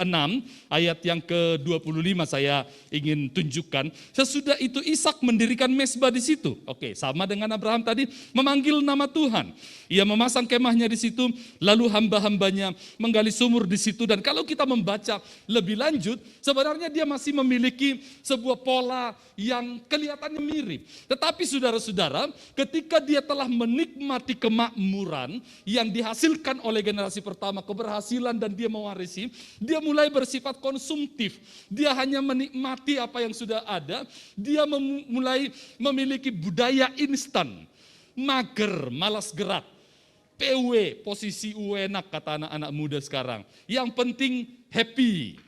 ayat yang ke-25 saya ingin tunjukkan. Sesudah itu Ishak mendirikan mezbah di situ. Oke, sama dengan Abraham tadi memanggil nama Tuhan. Ia memasang kemahnya di situ, lalu hamba-hambanya menggali sumur di situ. Dan kalau kita membaca lebih lanjut, sebenarnya dia masih memiliki sebuah pola yang kelihatannya mirip. Tetapi saudara-saudara, ketika dia telah menikmati kemakmuran yang dihasilkan oleh generasi pertama, keberhasilan dan dia mewarisi, dia mulai bersifat konsumtif. Dia hanya menikmati apa yang sudah ada, dia mulai memiliki budaya instan, mager, malas gerak. PW, posisi enak kata anak-anak muda sekarang. Yang penting happy.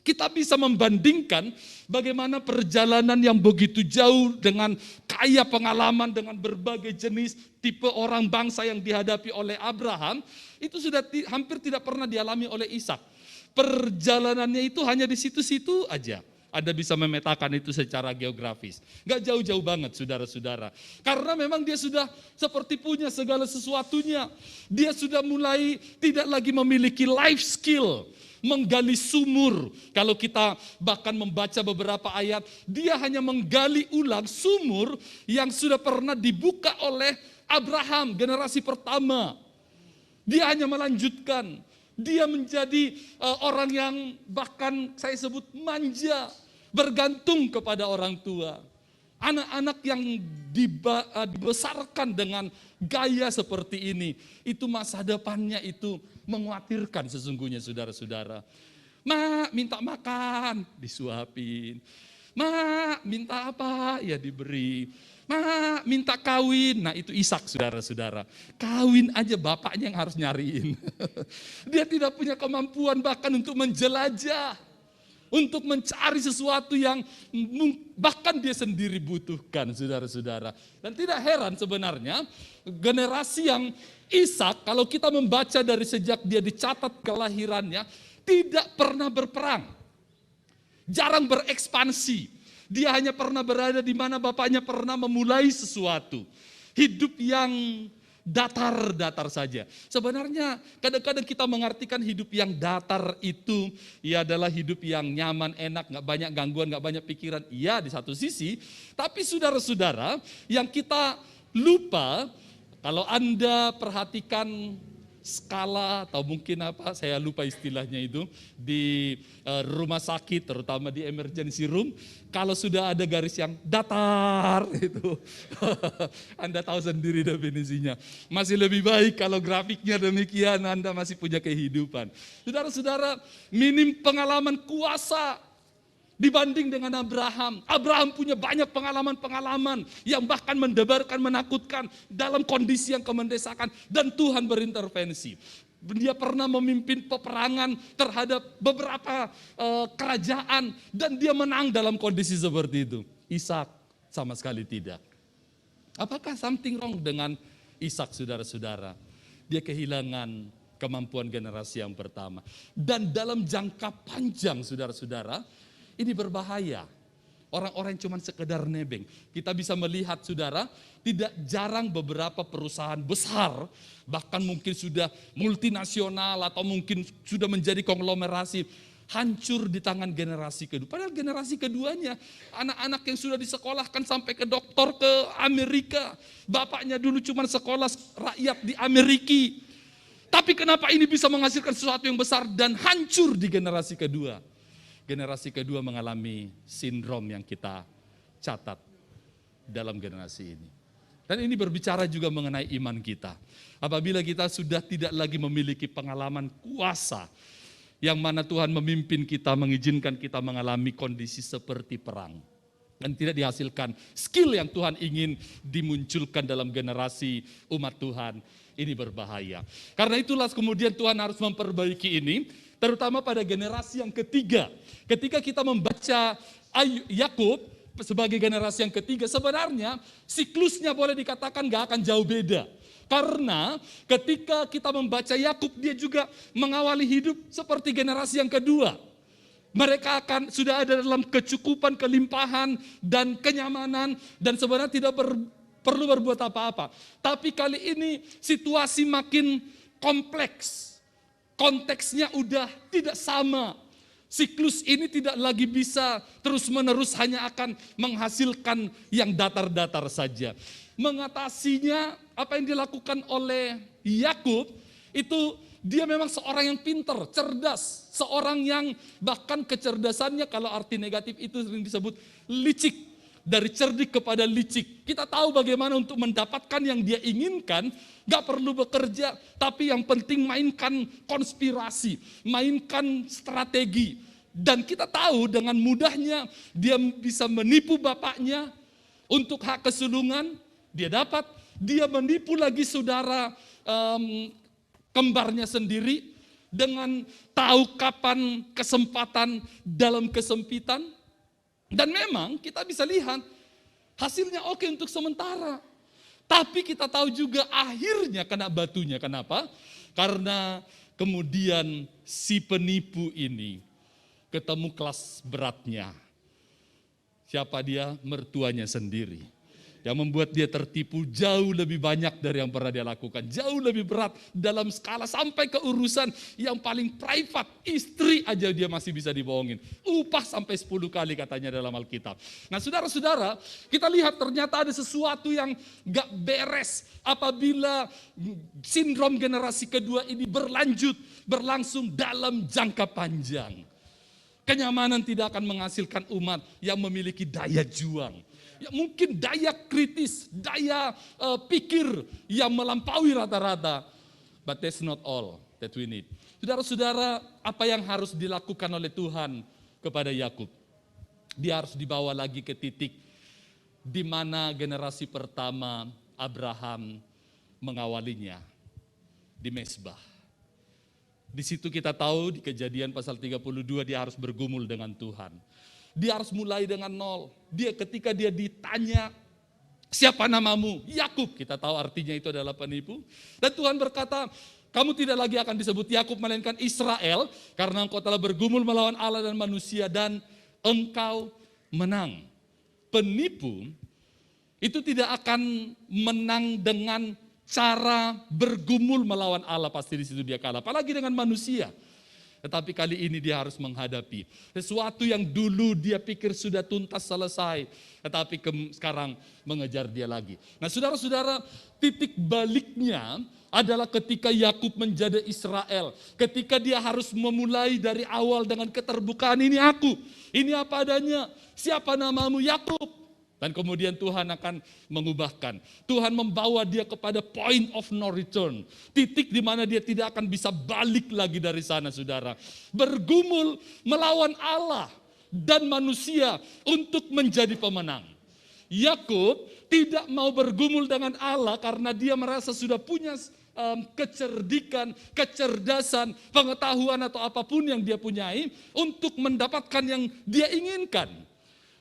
Kita bisa membandingkan bagaimana perjalanan yang begitu jauh dengan kaya pengalaman dengan berbagai jenis tipe orang bangsa yang dihadapi oleh Abraham, itu sudah hampir tidak pernah dialami oleh Ishak. Perjalanannya itu hanya di situ-situ aja. Anda bisa memetakan itu secara geografis. Gak jauh-jauh banget saudara-saudara. Karena memang dia sudah seperti punya segala sesuatunya. Dia sudah mulai tidak lagi memiliki life skill. Menggali sumur. Kalau kita bahkan membaca beberapa ayat, dia hanya menggali ulang sumur yang sudah pernah dibuka oleh Abraham, generasi pertama. Dia hanya melanjutkan. Dia menjadi orang yang bahkan saya sebut manja, bergantung kepada orang tua. Anak-anak yang dibesarkan dengan gaya seperti ini, itu masa depannya itu mengkhawatirkan sesungguhnya saudara-saudara. Mak minta makan, disuapin. Mak minta apa, ya diberi. Mak minta kawin, nah itu Ishak saudara-saudara. Kawin aja bapaknya yang harus nyariin. Dia tidak punya kemampuan bahkan untuk menjelajah. Untuk mencari sesuatu yang bahkan dia sendiri butuhkan saudara-saudara. Dan tidak heran sebenarnya generasi yang Ishak kalau kita membaca dari sejak dia dicatat kelahirannya tidak pernah berperang. Jarang berekspansi. Dia hanya pernah berada di mana bapaknya pernah memulai sesuatu. Hidup yang datar-datar saja. Sebenarnya kadang-kadang kita mengartikan hidup yang datar itu ya adalah hidup yang nyaman, enak, gak banyak gangguan, gak banyak pikiran. Iya di satu sisi, tapi saudara-saudara yang kita lupa, kalau Anda perhatikan skala atau mungkin apa, saya lupa istilahnya itu, di rumah sakit terutama di emergency room, kalau sudah ada garis yang datar itu, Anda tahu sendiri definisinya. Masih lebih baik kalau grafiknya demikian, Anda masih punya kehidupan. Saudara-saudara, minim pengalaman kuasa dibanding dengan Abraham. Abraham punya banyak pengalaman-pengalaman yang bahkan mendebarkan, menakutkan dalam kondisi yang kemendesakan. Dan Tuhan berintervensi. Dia pernah memimpin peperangan terhadap beberapa kerajaan. Dan dia menang dalam kondisi seperti itu. Ishak sama sekali tidak. Apakah something wrong dengan Ishak saudara-saudara? Dia kehilangan kemampuan generasi yang pertama. Dan dalam jangka panjang saudara-saudara, ini berbahaya. Orang-orang yang cuma sekedar nebeng. Kita bisa melihat saudara, tidak jarang beberapa perusahaan besar, bahkan mungkin sudah multinasional atau mungkin sudah menjadi konglomerasi, hancur di tangan generasi kedua. Padahal generasi keduanya, anak-anak yang sudah disekolahkan sampai ke doktor ke Amerika. Bapaknya dulu cuma sekolah rakyat di Amerika. Tapi kenapa ini bisa menghasilkan sesuatu yang besar dan hancur di generasi kedua? Generasi kedua mengalami sindrom yang kita catat dalam generasi ini. Dan ini berbicara juga mengenai iman kita. Apabila kita sudah tidak lagi memiliki pengalaman kuasa, yang mana Tuhan memimpin kita, mengizinkan kita mengalami kondisi seperti perang. Dan tidak dihasilkan skill yang Tuhan ingin dimunculkan dalam generasi umat Tuhan, ini berbahaya. Karena itulah kemudian Tuhan harus memperbaiki ini, terutama pada generasi yang ketiga. Ketika kita membaca Yakub sebagai generasi yang ketiga, sebenarnya siklusnya boleh dikatakan gak akan jauh beda. Karena ketika kita membaca Yakub, dia juga mengawali hidup seperti generasi yang kedua. Mereka akan sudah ada dalam kecukupan, kelimpahan, dan kenyamanan, dan sebenarnya tidak perlu berbuat apa-apa. Tapi kali ini situasi makin kompleks. Konteksnya udah tidak sama. Siklus ini tidak lagi bisa terus-menerus hanya akan menghasilkan yang datar-datar saja. Mengatasinya, apa yang dilakukan oleh Yakub itu dia memang seorang yang pintar, cerdas, seorang yang bahkan kecerdasannya kalau arti negatif itu sering disebut licik. Dari cerdik kepada licik. Kita tahu bagaimana untuk mendapatkan yang dia inginkan, gak perlu bekerja, tapi yang penting mainkan konspirasi, mainkan strategi. Dan kita tahu dengan mudahnya dia bisa menipu bapaknya untuk hak kesulungan, dia dapat, dia menipu lagi saudara kembarnya sendiri, dengan tahu kapan kesempatan dalam kesempitan. Dan memang kita bisa lihat hasilnya oke untuk sementara. Tapi kita tahu juga akhirnya kena batunya. Kenapa? Karena kemudian si penipu ini ketemu kelas beratnya. Siapa dia? Mertuanya sendiri. Yang membuat dia tertipu jauh lebih banyak dari yang pernah dia lakukan. Jauh lebih berat dalam skala sampai ke urusan yang paling private. Istri aja dia masih bisa dibohongin. Upah sampai 10 kali katanya dalam Alkitab. Nah saudara-saudara, kita lihat ternyata ada sesuatu yang gak beres apabila sindrom generasi kedua ini berlangsung dalam jangka panjang. Kenyamanan tidak akan menghasilkan umat yang memiliki daya juang. Ya, mungkin daya kritis, daya pikir yang melampaui rata-rata. But that's not all that we need. Saudara-saudara, apa yang harus dilakukan oleh Tuhan kepada Yakub? Dia harus dibawa lagi ke titik di mana generasi pertama Abraham mengawalinya di Mesbah. Di situ kita tahu di Kejadian pasal 32 dia harus bergumul dengan Tuhan. Dia harus mulai dengan nol. Ketika dia ditanya, siapa namamu? Yakub. Kita tahu artinya itu adalah penipu. Dan Tuhan berkata, kamu tidak lagi akan disebut Yakub melainkan Israel, karena engkau telah bergumul melawan Allah dan manusia dan engkau menang. Penipu itu tidak akan menang dengan cara bergumul melawan Allah, pasti di situ dia kalah. Apalagi dengan manusia. Tetapi kali ini dia harus menghadapi sesuatu yang dulu dia pikir sudah tuntas selesai, tetapi sekarang mengejar dia lagi. Nah saudara-saudara, titik baliknya adalah ketika Yakub menjadi Israel. Ketika dia harus memulai dari awal dengan keterbukaan, ini aku, ini apa adanya, siapa namamu? Yakub. Dan kemudian Tuhan akan mengubahkan. Tuhan membawa dia kepada point of no return. Titik di mana dia tidak akan bisa balik lagi dari sana, saudara. Bergumul melawan Allah dan manusia untuk menjadi pemenang. Yakub tidak mau bergumul dengan Allah karena dia merasa sudah punya kecerdikan, kecerdasan, pengetahuan atau apapun yang dia punyai untuk mendapatkan yang dia inginkan.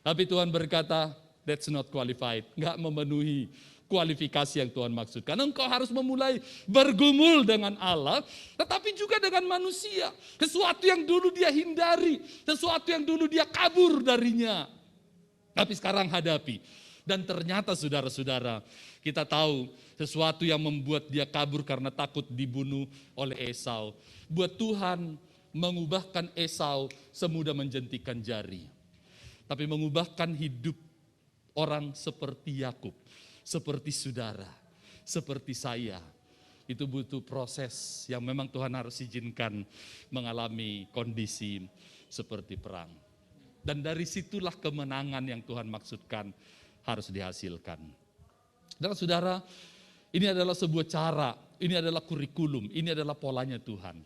Tapi Tuhan berkata, that's not qualified, nggak memenuhi kualifikasi yang Tuhan maksudkan. Engkau harus memulai bergumul dengan Allah, tetapi juga dengan manusia. Sesuatu yang dulu dia hindari, sesuatu yang dulu dia kabur darinya. Tapi sekarang hadapi. Dan ternyata saudara-saudara, kita tahu sesuatu yang membuat dia kabur karena takut dibunuh oleh Esau. Buat Tuhan mengubahkan Esau semudah menjentikan jari. Tapi mengubahkan hidup orang seperti Yakub, seperti saudara, seperti saya, itu butuh proses yang memang Tuhan harus izinkan mengalami kondisi seperti perang. Dan dari situlah kemenangan yang Tuhan maksudkan harus dihasilkan. Saudara, ini adalah sebuah cara, ini adalah kurikulum, ini adalah polanya Tuhan.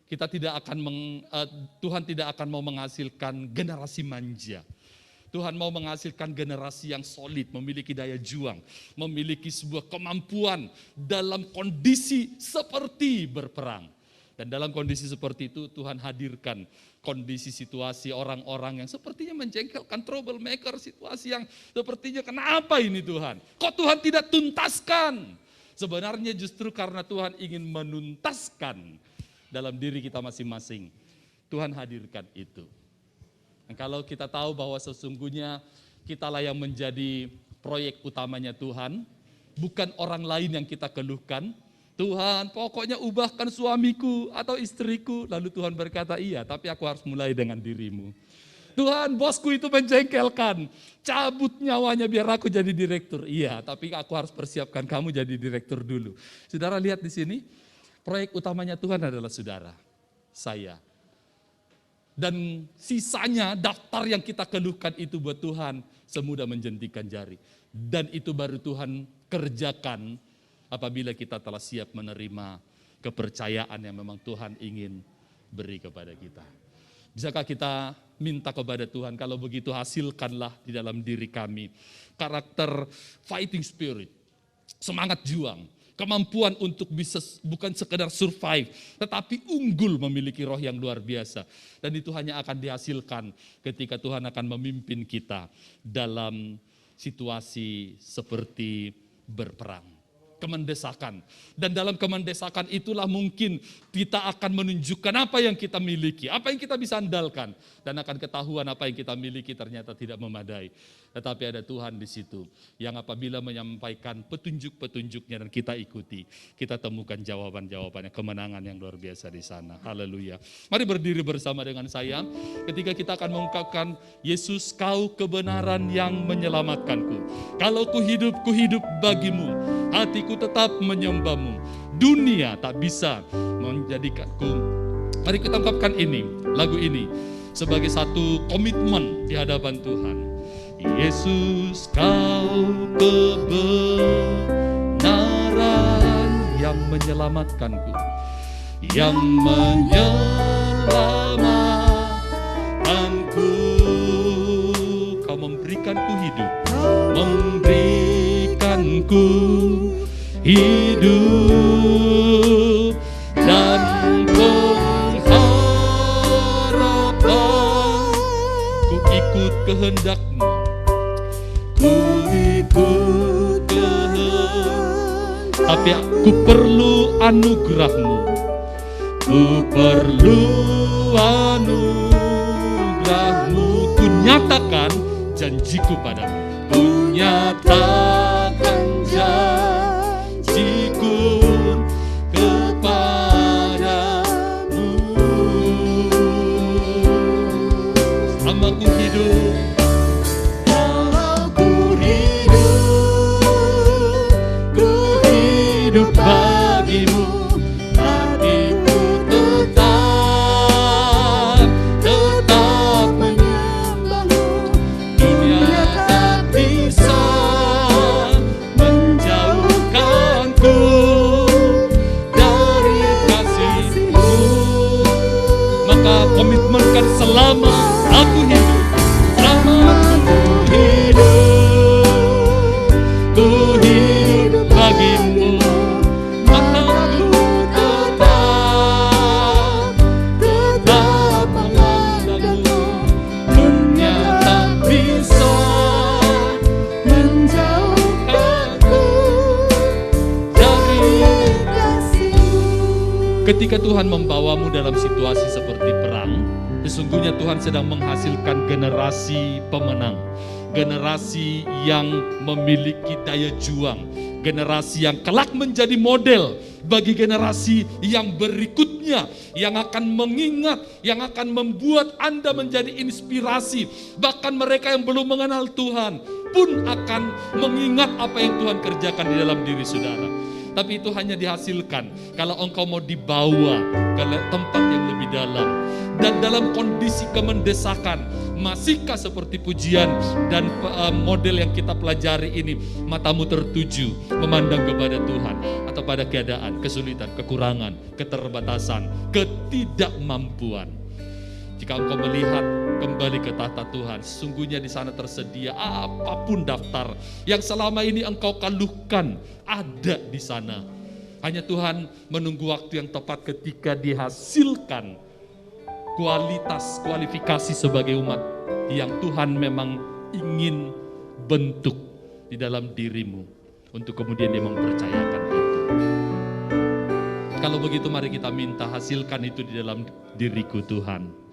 Tuhan tidak akan mau menghasilkan generasi manja. Tuhan mau menghasilkan generasi yang solid, memiliki daya juang, memiliki sebuah kemampuan dalam kondisi seperti berperang. Dan dalam kondisi seperti itu Tuhan hadirkan kondisi situasi orang-orang yang sepertinya menjengkelkan, troublemaker, situasi yang sepertinya kenapa ini Tuhan? Kok Tuhan tidak tuntaskan? Sebenarnya justru karena Tuhan ingin menuntaskan dalam diri kita masing-masing. Tuhan hadirkan itu. Dan kalau kita tahu bahwa sesungguhnya kitalah yang menjadi proyek utamanya Tuhan, bukan orang lain yang kita keluhkan. Tuhan, pokoknya ubahkan suamiku atau istriku. Lalu Tuhan berkata, iya, tapi aku harus mulai dengan dirimu. Tuhan, bosku itu menjengkelkan. Cabut nyawanya biar aku jadi direktur. Iya, tapi aku harus persiapkan kamu jadi direktur dulu. Saudara lihat di sini, proyek utamanya Tuhan adalah saudara, saya. Dan sisanya daftar yang kita keluhkan itu buat Tuhan semudah menjentikan jari. Dan itu baru Tuhan kerjakan apabila kita telah siap menerima kepercayaan yang memang Tuhan ingin beri kepada kita. Bisakah kita minta kepada Tuhan, kalau begitu hasilkanlah di dalam diri kami karakter fighting spirit, semangat juang. kemampuan untuk bisa bukan sekedar survive, tetapi unggul memiliki roh yang luar biasa. Dan itu hanya akan dihasilkan ketika Tuhan akan memimpin kita dalam situasi seperti berperang. Kemendesakan. Dan dalam kemendesakan itulah mungkin kita akan menunjukkan apa yang kita miliki, apa yang kita bisa andalkan. Dan akan ketahuan apa yang kita miliki ternyata tidak memadai. Tetapi ada Tuhan di situ yang apabila menyampaikan petunjuk-petunjuknya dan kita ikuti, kita temukan jawaban-jawabannya, kemenangan yang luar biasa di sana. Haleluya. Mari berdiri bersama dengan saya ketika kita akan mengungkapkan, Yesus, kau kebenaran yang menyelamatkanku. Kalau ku hidup bagimu, hatiku tetap menyembahmu. Dunia tak bisa menjadikanku. Mari kita ungkapkan ini, lagu ini sebagai satu komitmen di hadapan Tuhan. Yesus, kau kebenaran yang menyelamatkanku, yang menyelamatkanku. Kau memberikanku hidup, memberikanku hidup, dan pengharapan. Ku ikut kehendak-Mu, ku ikut kehendak. Tapi aku perlu anugerah-Mu, ku perlu anugerah-Mu. Ku nyatakan janjiku padamu, ku nyatakan janjiku kepadamu. Selama ku hidup, ku hidup bagimu. Hatiku tetap menyembahmu. Dunia tak bisa menjauhkanku dari kasih-Mu. Maka komitmenkan selama aku hidup, ku hidup bagimu. Mataku tetap memandangmu. Dunia tak bisa menjauhkanku dari kasih-Mu. Ketika Tuhan membawamu dalam situasi seperti perang, sesungguhnya Tuhan sedang menghasilkan generasi pemenang. Generasi yang memiliki daya juang, generasi yang kelak menjadi model bagi generasi yang berikutnya, yang akan mengingat, yang akan membuat Anda menjadi inspirasi. Bahkan mereka yang belum mengenal Tuhan pun akan mengingat apa yang Tuhan kerjakan di dalam diri saudara. Tapi itu hanya dihasilkan kalau engkau mau dibawa ke tempat yang lebih dalam. Dan dalam kondisi kemendesakan, masihkah seperti pujian dan model yang kita pelajari ini, matamu tertuju memandang kepada Tuhan atau pada keadaan, kesulitan, kekurangan, keterbatasan, ketidakmampuan? Jika engkau melihat kembali ke tahta Tuhan, sesungguhnya di sana tersedia apapun daftar yang selama ini engkau kaluhkan, ada di sana. Hanya Tuhan menunggu waktu yang tepat ketika dihasilkan kualifikasi sebagai umat yang Tuhan memang ingin bentuk di dalam dirimu untuk kemudian Dia mempercayakan itu. Kalau begitu mari kita minta, hasilkan itu di dalam diriku Tuhan.